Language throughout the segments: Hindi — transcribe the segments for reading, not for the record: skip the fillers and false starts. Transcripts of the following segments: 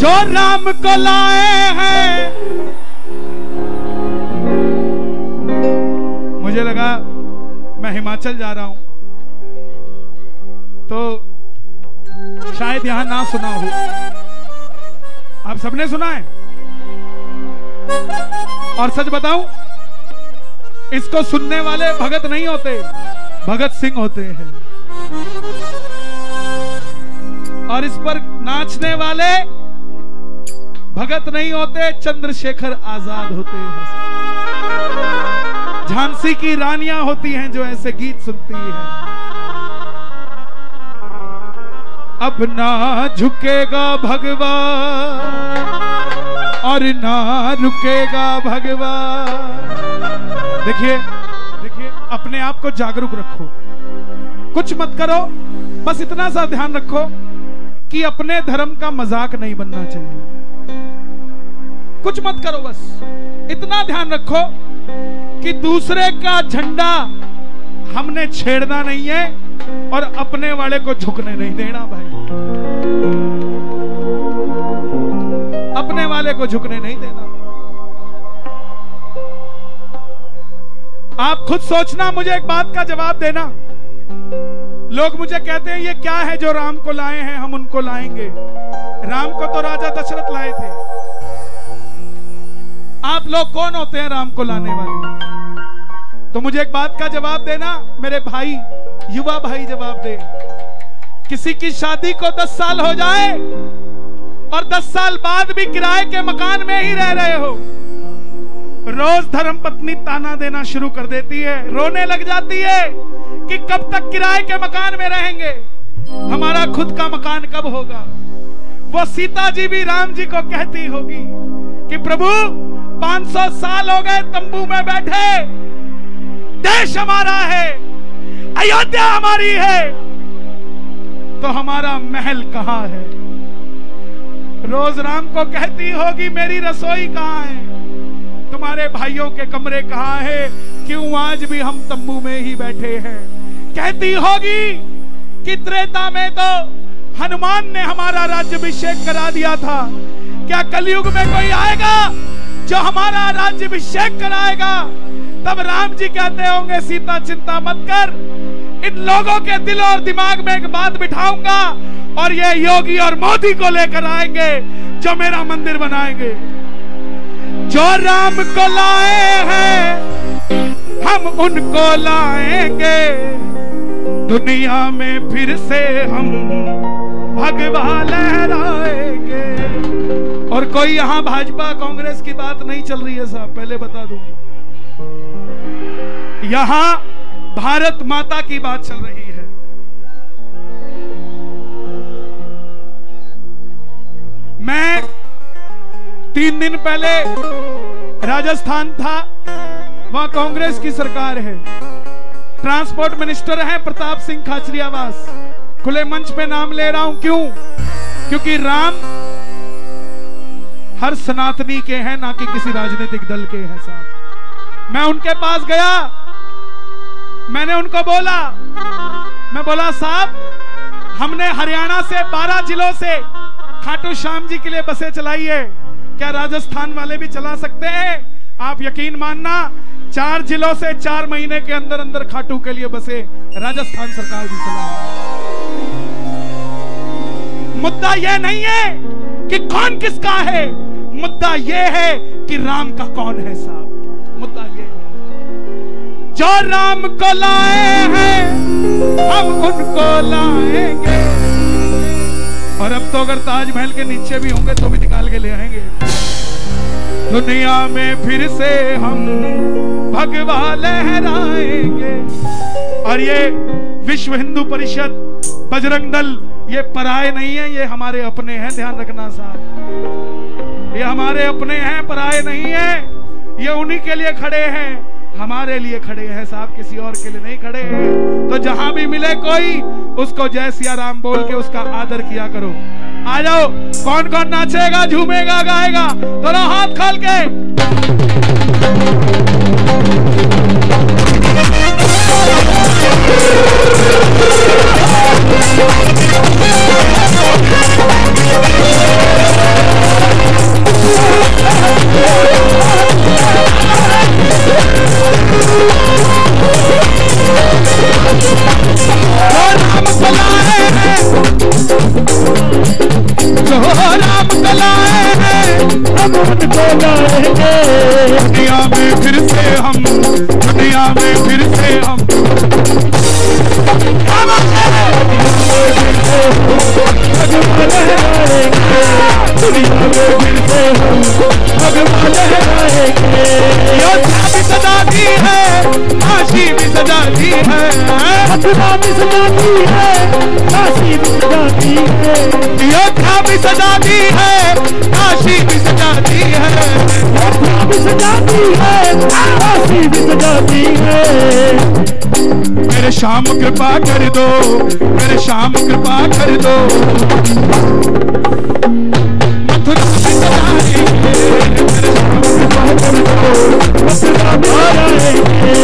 जो राम को लाए हैं। मुझे लगा मैं हिमाचल जा रहा हूं तो शायद यहां ना सुना हो। आप सबने सुना है। और सच बताऊं, इसको सुनने वाले भगत नहीं होते, भगत सिंह होते हैं। और इस पर नाचने वाले भगत नहीं होते, चंद्रशेखर आजाद होते हैं। झांसी की रानियां होती हैं जो ऐसे गीत सुनती हैं। अब ना झुकेगा भगवान और ना रुकेगा भगवान। देखिए देखिए, अपने आप को जागरूक रखो, कुछ मत करो, बस इतना सा ध्यान रखो कि अपने धर्म का मजाक नहीं बनना चाहिए। कुछ मत करो, बस इतना ध्यान रखो कि दूसरे का झंडा हमने छेड़ना नहीं है और अपने वाले को झुकने नहीं देना भाई। अपने वाले को झुकने नहीं देना। आप खुद सोचना, मुझे एक बात का जवाब देना। लोग मुझे कहते हैं ये क्या है जो राम को लाए हैं, हम उनको लाएंगे। राम को तो राजा दशरथ लाए थे। आप लोग कौन होते हैं राम को लाने वाले? तो मुझे एक बात का जवाब देना मेरे भाई, युवा भाई, जवाब दे। किसी की शादी को 10 साल हो जाए और 10 साल बाद भी किराए के मकान में ही रह रहे हो, रोज धर्मपत्नी ताना देना शुरू कर देती है, रोने लग जाती है कि कब तक किराए के मकान में रहेंगे, हमारा खुद का मकान कब होगा। वो सीता जी भी राम जी को कहती होगी कि प्रभु 500 साल हो गए तंबू में बैठे, देश हमारा है, अयोध्या हमारी है, तो हमारा महल कहां है। रोज राम को कहती होगी मेरी रसोई कहां है, तुम्हारे भाइयों के कमरे कहां है, क्यों आज भी हम तंबू में ही बैठे हैं। कहती होगी कि त्रेता में तो हनुमान ने हमारा राज्याभिषेक करा दिया था, क्या कलयुग में कोई आएगा जो हमारा राज्याभिषेक कराएगा। तब राम जी कहते होंगे सीता चिंता मत कर, इन लोगों के दिल और दिमाग में एक बात बिठाऊंगा और ये योगी और मोदी को लेकर आएंगे जो मेरा मंदिर बनाएंगे। जो राम को लाए हैं हम उनको लाएंगे, दुनिया में फिर से हम भगवा लहराएंगे। और कोई यहां भाजपा कांग्रेस की बात नहीं चल रही है साहब, पहले बता दूं। यहां भारत माता की बात चल रही है। मैं 3 दिन पहले राजस्थान था, वहां कांग्रेस की सरकार है, ट्रांसपोर्ट मिनिस्टर है प्रताप सिंह खाचरियावास। खुले मंच पे नाम ले रहा हूं, क्यों? क्योंकि राम हर सनातनी के हैं, ना कि किसी राजनीतिक दल के हैं साहब। मैं उनके पास गया, मैंने उनको बोला, मैं बोला साहब हमने हरियाणा से 12 जिलों से खाटू श्याम जी के लिए बसें चलाई है, क्या राजस्थान वाले भी चला सकते हैं? आप यकीन मानना 4 जिलों से 4 महीने के अंदर अंदर खाटू के लिए बसें राजस्थान सरकार भी चलाई। मुद्दा यह नहीं है कि कौन किसका है, मुद्दा यह है कि राम का कौन है साहब। मुद्दा यह है जो राम को लाए हैं हम उनको लाएंगे। और अब तो अगर ताजमहल के नीचे भी होंगे तो भी निकाल के ले आएंगे। दुनिया में फिर से हम भगवा लहराएंगे। और ये विश्व हिंदू परिषद, बजरंग दल, ये पराये नहीं है, ये हमारे अपने हैं, ध्यान रखना साहब। ये हमारे अपने हैं, पराये नहीं है। ये उन्हीं के लिए खड़े हैं, हमारे लिए खड़े हैं साहब, किसी और के लिए नहीं खड़े हैं। तो जहां भी मिले कोई, उसको जय सिया राम बोल के उसका आदर किया करो। आ जाओ, कौन कौन नाचेगा, झूमेगा, गाएगा, दोनों हाथ खोल के। राम को लाए हैं हम उनको लाएंगे। दुनिया में फिर से हम, दुनिया में फिर से हम भगवान लहराएंगे। दुनिया में फिर से हम भगवान लहराएंगे। योद्धा भी सजा दी है, फांसी भी सजा दी है, हथुआ भी सजा दी है, फांसी भी सजा दी है। योद्धा भी सजा दी है, फांसी भी सजा दी है, हथुआ भी सजा दी है, फांसी भी सजा दी है। मेरे श्याम कृपा कर दो, मेरे श्याम कृपा कर दो। मथुरा में सजाएंगे, मेरे श्याम कृपा कर दो, मथुरा में सजाएंगे।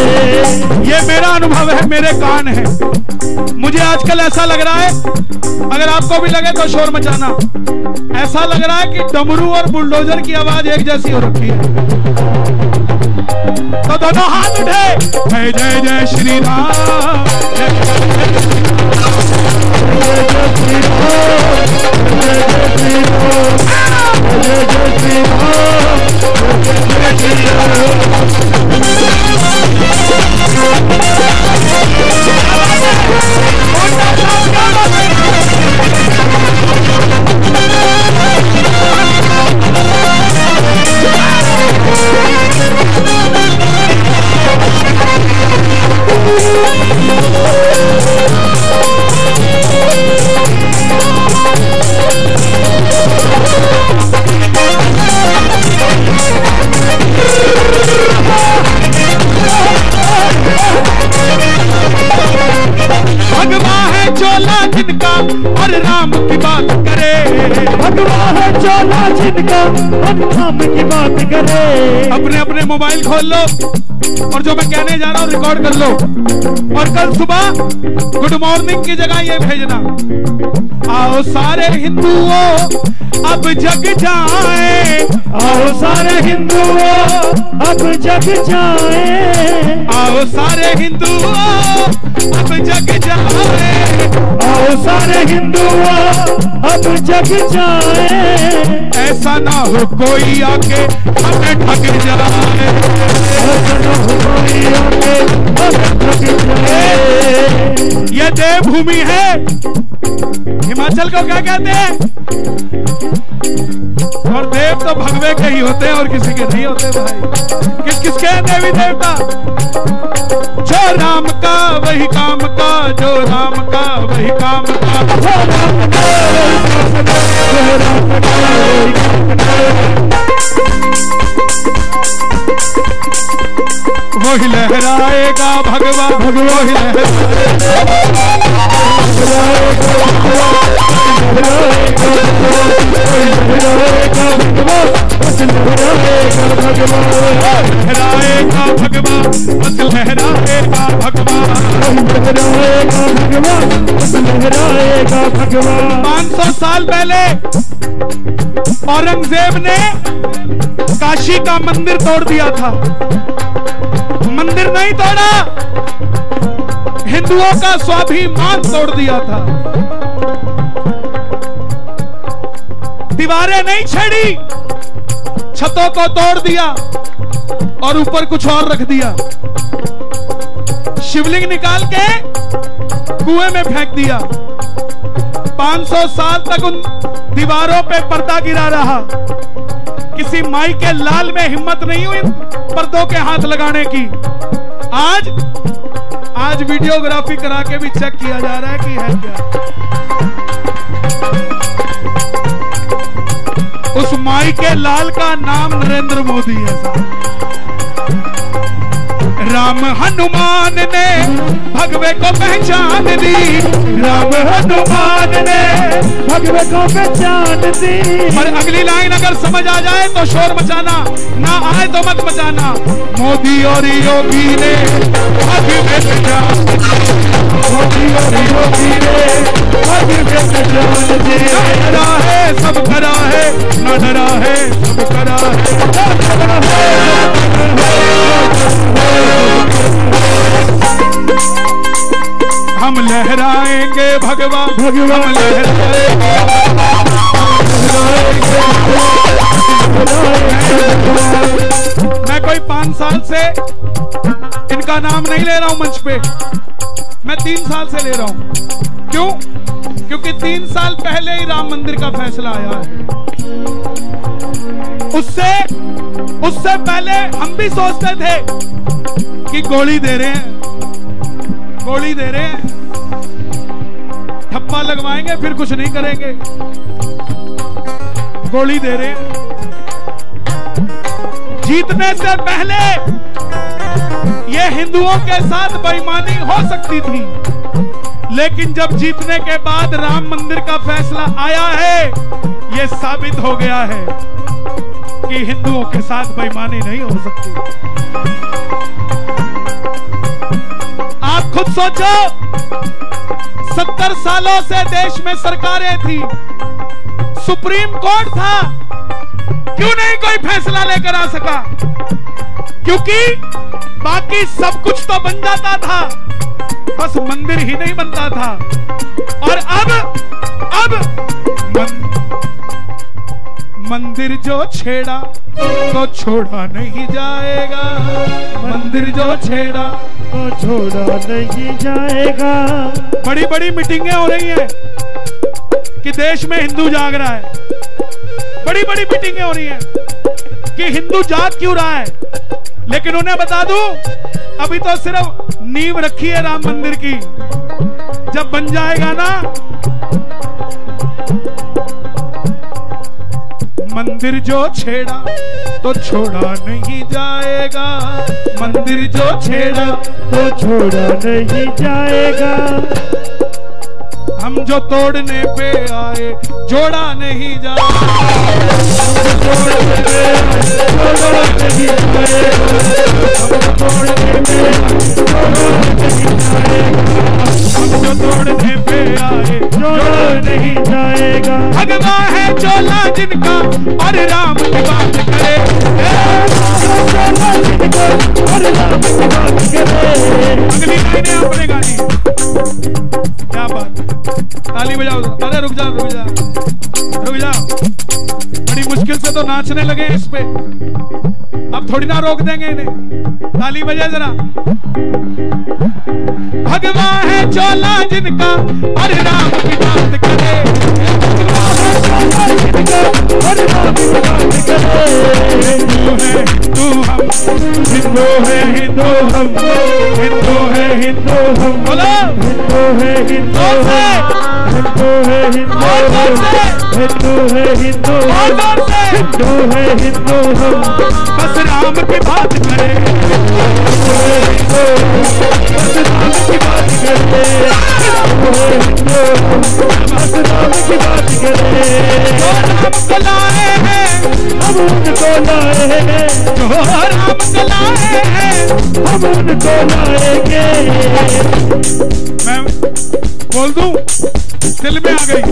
ये मेरा अनुभव है, मेरे कान है। मुझे आजकल ऐसा लग रहा है, अगर आपको भी लगे तो शोर मचाना, ऐसा लग रहा है कि डमरू और बुलडोजर की आवाज एक जैसी हो रखी है। तो दोनों हाथ उठे, जय जय जय श्री राम, जय जय श्री राम, जय जय श्री राम, जय जय श्री राम, जय जय श्री राम, जय जय श्री भगवान है चोला जिनका और राम की बात करे। भगवान है चोला जिनका और राम की बात करे। अपने अपने मोबाइल खोल लो और जो मैं कहने जा रहा हूँ रिकॉर्ड कर लो, और कल सुबह गुड मॉर्निंग की जगह ये भेजना, आओ सारे हिंदुओं अब जग जाए, आओ सारे हिंदुओं अब जग जाए, आओ सारे हिंदुओं अब जग जाए, आओ सारे हिंदुओं अब जग जाए। ऐसा ना हो कोई आके हमें ठग जाए, ऐसा ना हो कोई आके हमें ठग जाए। ये देवभूमि है, हिमाचल को क्या कहते हैं? और देव तो भगवे के ही होते हैं और किसी के नहीं होते भाई। किसके हैं देवी देवता? जो राम का वही काम का, जो राम का वही काम का, जो राम का वही काम का। वही लहराएगा भगवा, भगवा ही लहराएगा भगवा, बस लहराएगा भगवा, लहराएगा भगवा। 500 साल पहले औरंगजेब ने काशी का मंदिर तोड़ दिया था। मंदिर नहीं तोड़ा, हिंदुओं का स्वाभिमान तोड़ दिया था। दीवारें नहीं छेड़ी, छतों को तोड़ दिया और ऊपर कुछ और रख दिया। शिवलिंग निकाल के कुएं में फेंक दिया। 500 साल तक उन दीवारों पे पर्दा गिरा रहा। किसी माई के लाल में हिम्मत नहीं हुई पर्दों के हाथ लगाने की। आज वीडियोग्राफी करा के भी चेक किया जा रहा है कि है क्या। उस माई के लाल का नाम नरेंद्र मोदी है। राम हनुमान ने भगवे को पहचान दी, राम हनुमान ने भगवे को पहचान दी। और अगली लाइन अगर समझ आ जाए तो शोर मचाना, ना आए तो मत मचाना। मोदी और योगी ने भगवे पहचान दी, मोदी और योगी ने भगवे पहचान दी। डरा है सब करा है, ना डरा है सब करा है। हम लहराएंगे भगवा, भगवा हम लहराएंगे, मैं कोई 5 साल से इनका नाम नहीं ले रहा हूं मंच पे, मैं 3 साल से ले रहा हूं। क्यों? क्योंकि 3 साल पहले ही राम मंदिर का फैसला आया है। उससे पहले हम भी सोचते थे कि गोली दे रहे हैं, गोली दे रहे हैं, ठप्पा लगवाएंगे फिर कुछ नहीं करेंगे, गोली दे रहे हैं। जीतने से पहले ये हिंदुओं के साथ बेईमानी हो सकती थी, लेकिन जब जीतने के बाद राम मंदिर का फैसला आया है, यह साबित हो गया है कि हिंदुओं के साथ बेईमानी नहीं हो सकती। आप खुद सोचो, 70 सालों से देश में सरकारें थी, सुप्रीम कोर्ट था, क्यों नहीं कोई फैसला लेकर आ सका? क्योंकि बाकी सब कुछ तो बन जाता था, बस मंदिर ही नहीं बनता था। और अब मंदिर जो छेड़ा तो छोड़ा नहीं जाएगा, मंदिर जो छेड़ा तो छोड़ा नहीं जाएगा। बड़ी बड़ी मीटिंगें हो रही हैं कि देश में हिंदू जाग रहा है, बड़ी बड़ी मीटिंगें हो रही हैं कि हिंदू जाग क्यों रहा है, लेकिन उन्हें बता दूं, अभी तो सिर्फ नींव रखी है राम मंदिर की। जब बन जाएगा ना, मंदिर जो छेड़ा तो छोड़ा नहीं जाएगा, मंदिर जो छेड़ा तो छोड़ा नहीं जाएगा। हम जो तोड़ने पे आए जोड़ा नहीं जाएगा, हम जो तोड़ने पे आए जोड़ा नहीं जाएगा। भगवा है चोला जिनका और राम की बात करे, अगली लाइनें अपने गानी। क्या बात, ताली बजाओ। अरे रुक जाओ रुक जाओ रुक जाओ, बड़ी मुश्किल से तो नाचने लगे इस पे, अब थोड़ी ना रोक देंगे इन्हें। ताली बजाए जरा। भगवा है चोला जिनका और राम की बात करे, हिंदू है हिंदू हम, हिंदू है हिंदू हम, हिंदू है हिंदू हम, बोलो हिंदू है हिंदू हम, हिंदू है हिंदू हम, हिंदू है हिंदू हम, हिंदू है हिंदू हम, बस राम की बात करे, बस राम की बात करे, बस राम की बात करे। जो राम को लाए हैं हम उनको लाए हैं, जो राम को लाए हैं हम उनको लाएंगे। मैं बोल दूं, दिल में आ गई।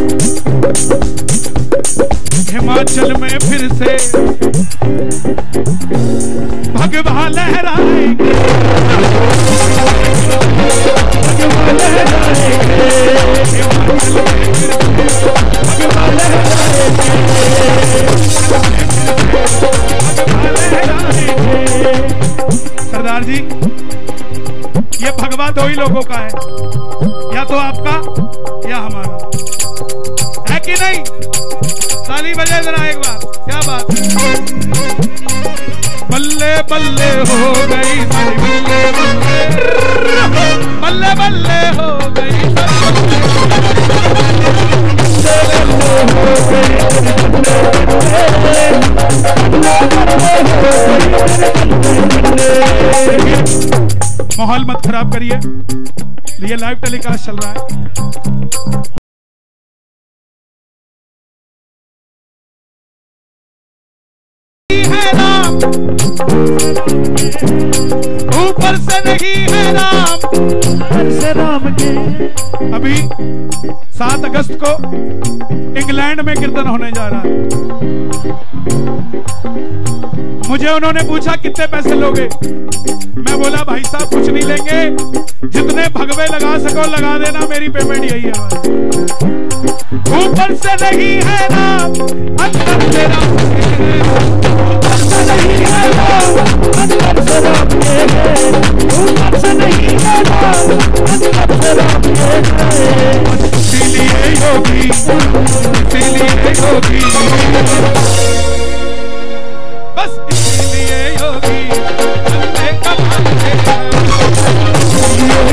हिमाचल में फिर से भगवा लहराएंगे, भगवा लहराएंगे, हिमाचल में फिर से भगवा लहराएंगे, भगवा लहराएंगे। सरदार जी, ये भगवा 2 ही लोगों का है, या तो आपका या हमारा, है कि नहीं? ताली बजाए जरा एक बार। क्या बात है, बल्ले बल्ले हो गई सारी, बल्ले बल्ले हो गई माहौल मत खराब करिए, ये लाइव टेलीकास्ट चल रहा है। ऊपर से नहीं है राम, से राम के। अभी 7 अगस्त को इंग्लैंड में कीर्तन होने जा रहा है। मुझे उन्होंने पूछा कितने पैसे लोगे, मैं बोला भाई साहब कुछ नहीं लेंगे, जितने भगवे लगा सको लगा देना, मेरी पेमेंट यही है। ऊपर से नहीं है नाम, अंदर से राम के है। ऊपर से नहीं है नाम, अंदर से राम के है। ऊपर से नहीं है नाम, अंदर से राम के है। इसीलिए योगी, इसीलिए योगी, बस इसीलिए योगी बंदे कमाते हैं।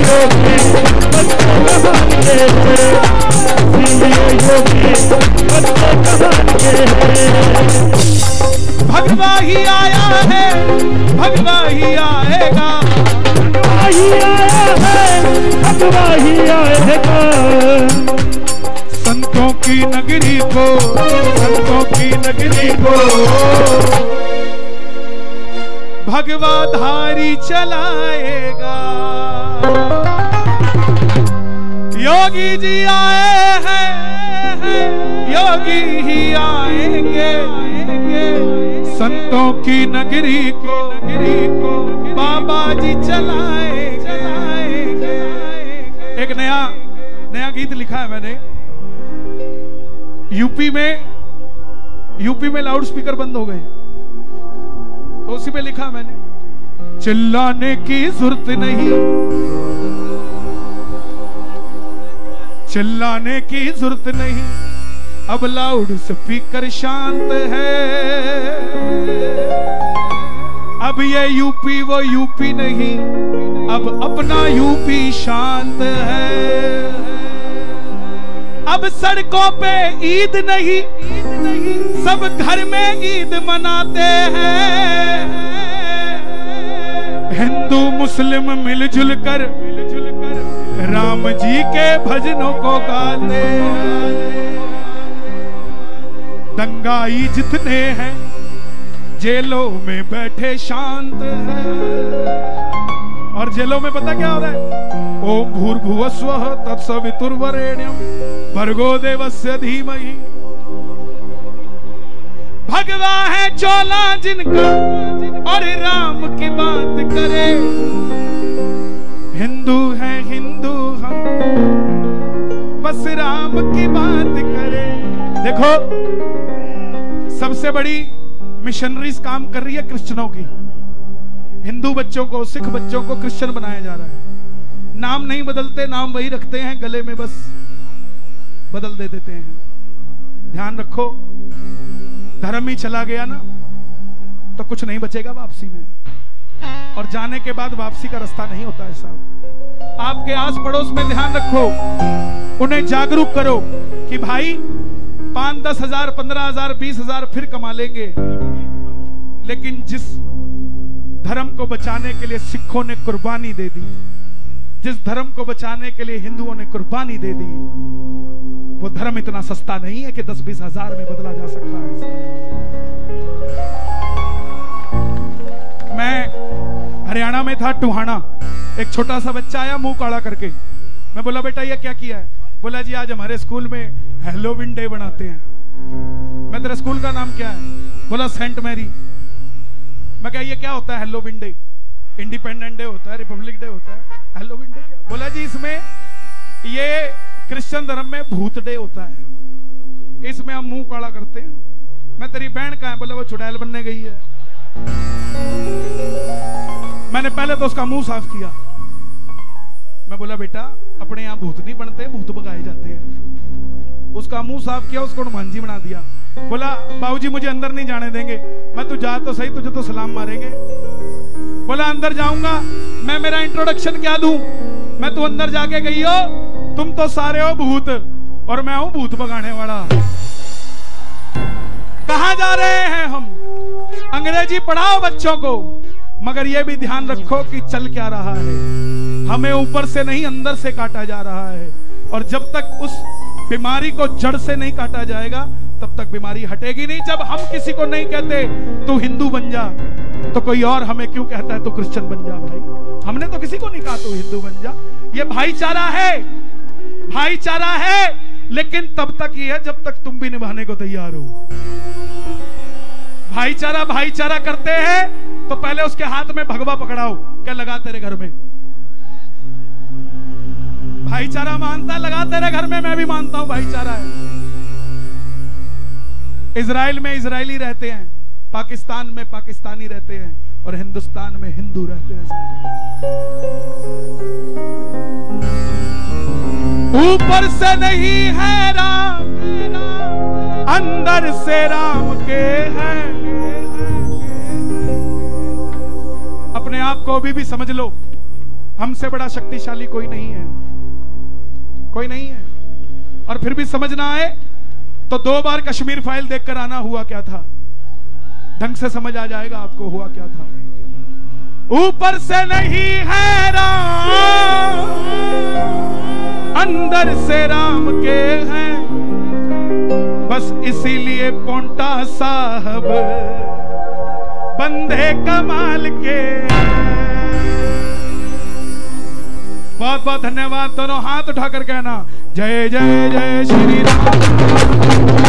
योगी बंदे कमाते हैं, इसीलिए योगी बंदे कमाते हैं। भगवा ही आया है, भगवा ही आएगा, भगवा ही आया है, भगवा ही आएगा। संतों की नगरी को, संतों की नगरी को भगवाधारी चलाएगा। योगी जी आए हैं, योगी ही आएंगे, संतों की नगरी को बाबा जी चलाएंगे। एक नया गीत लिखा है मैंने। यूपी में लाउड स्पीकर बंद हो गए, तो उसी पे लिखा मैंने, चिल्लाने की जरूरत नहीं, चिल्लाने की जरूरत नहीं, अब लाउड स्पीकर शांत है। अब ये यूपी वो यूपी नहीं, अब अपना यूपी शांत है। अब सड़कों पे ईद नहीं, सब घर में ईद मनाते हैं। हिंदू मुस्लिम मिलजुल कर राम जी के भजनों को गाते हैं। दंगाई जितने हैं जेलों में बैठे शांत हैं। और जेलों में पता क्या हो रहा है? ओम भूर्भुवस्वः तत्सवितुर्वरेण्यं भर्गो देवस्य धीमहि। भगवा है चोला जिनका और राम की बात करे। हिंदू है हिंदू हम, बस राम की बात करे। देखो, सबसे बड़ी मिशनरीज काम कर रही है क्रिश्चियनों की। हिंदू बच्चों को, सिख बच्चों को क्रिश्चियन बनाया जा रहा है। नाम नहीं बदलते, नाम वही रखते हैं, गले में बस बदल दे देते हैं। ध्यान रखो, धर्म ही चला गया ना तो कुछ नहीं बचेगा वापसी में। और जाने के बाद वापसी का रास्ता नहीं होता है साहब। आपके आस पड़ोस में ध्यान रखो, उन्हें जागरूक करो कि भाई 5-10 हजार, 15 हजार, 20 हजार फिर कमा लेंगे, लेकिन जिस धर्म को बचाने के लिए सिखों ने कुर्बानी दे दी, जिस धर्म को बचाने के लिए हिंदुओं ने कुर्बानी दे दी, वो धर्म इतना सस्ता नहीं है कि 10-20 हजार में बदला जा सकता है। मैं हरियाणा में था, टुहाना, एक छोटा सा बच्चा आया मुंह काला करके। मैं बोला बेटा ये क्या किया है? बोला जी आज हमारे स्कूल में हैलोवीन डे बनाते हैं। मैं तेरे स्कूल का नाम क्या है? बोला सेंट मैरी। मैं कहा ये क्या होता है हैलोवीन डे? इंडिपेंडेंट डे होता है, रिपब्लिक डे होता है, हैलोवीन डे क्या? बोला जी इसमें ये क्रिश्चियन धर्म में भूत डे होता है, इसमें हम मुंह काला करते हैं। मैं तेरी बहन कहाँ है? बोला वो चुड़ैल बनने गई है। मैंने पहले तो उसका मुंह साफ किया। मैं बोला बेटा अपने यहाँ भूत नहीं बनते, भूत भगाए जाते हैं। उसका मुंह साफ किया, उसको हनुमानजी बना दिया। बोला बाबूजी मुझे अंदर नहीं जाने देंगे। मैं तू जा तो सही, तुझे तो सलाम मारेंगे। बोला अंदर जाऊंगा, मैं मेरा इंट्रोडक्शन क्या दूं? मैं तू अंदर जाके गई हो, तुम तो सारे हो भूत और मैं हूं भूत भगाने वाला। कहां जा रहे हैं हम? अंग्रेजी पढ़ाओ बच्चों को, मगर यह भी ध्यान रखो कि चल क्या रहा है। हमें ऊपर से नहीं अंदर से काटा जा रहा है, और जब तक उस बीमारी को जड़ से नहीं काटा जाएगा तब तक बीमारी हटेगी नहीं। जब हम किसी को नहीं कहते तू हिंदू बन जा, तो कोई और हमें क्यों कहता है तू क्रिश्चियन बन जा? भाई हमने तो किसी को नहीं कहा तू हिंदू बन जा। ये भाईचारा है, भाईचारा है, लेकिन तब तक ही है जब तक तुम भी निभाने को तैयार हो। भाईचारा भाईचारा करते हैं तो पहले उसके हाथ में भगवा पकड़ाओ, क्या लगा तेरे घर में? भाईचारा मानता, लगा तेरे घर में, मैं भी मानता हूं भाईचारा है। इजराइल में इजरायली रहते हैं, पाकिस्तान में पाकिस्तानी रहते हैं, और हिंदुस्तान में हिंदू रहते हैं। ऊपर से नहीं है राम, अंदर से राम के है। अपने आप को अभी भी समझ लो, हमसे बड़ा शक्तिशाली कोई नहीं है, कोई नहीं है। और फिर भी समझ ना आए तो 2 बार कश्मीर फाइल देखकर आना, हुआ क्या था, ढंग से समझ आ जाएगा आपको हुआ क्या था। ऊपर से नहीं है राम, अंदर से राम के हैं, बस इसीलिए पोंटा साहब बंदे कमाल के। बहुत बहुत धन्यवाद। दोनों हाथ उठाकर कहना जय जय जय श्री राम।